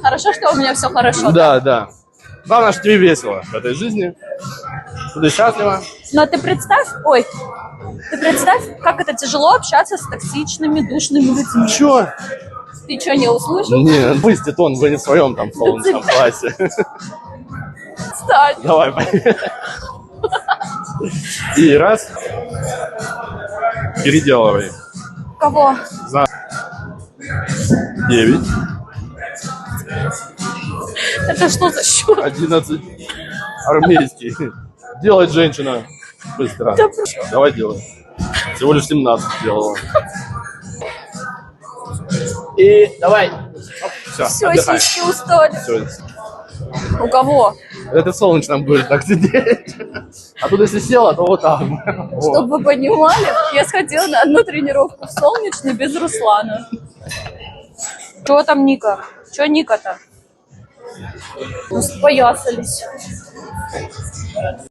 Хорошо, что у меня все хорошо. Да, да. Главное, что тебе весело в этой жизни. Что ты счастлива. Но ты представь, как это тяжело общаться с токсичными, душными людьми. Чё? Ты что, не услышал? Не, выйдет он, вы не в своем там солнечном классе. Кстати. Давай, поехали. И раз. Переделывай. Кого? За 9, Это что за счет? 11. Армейский. Делает женщина. Быстро. Да, Давай делай. Всего лишь 17 сделала. И давай. Все, Все, отдыхай. сиськи устали. Все. У кого? Это солнечном будет так сидеть. А тут если села, то вот так. Чтобы вы понимали, я сходила на одну тренировку в Солнечный без Руслана. Чего там Ника? Чего Ника-то? Поясались.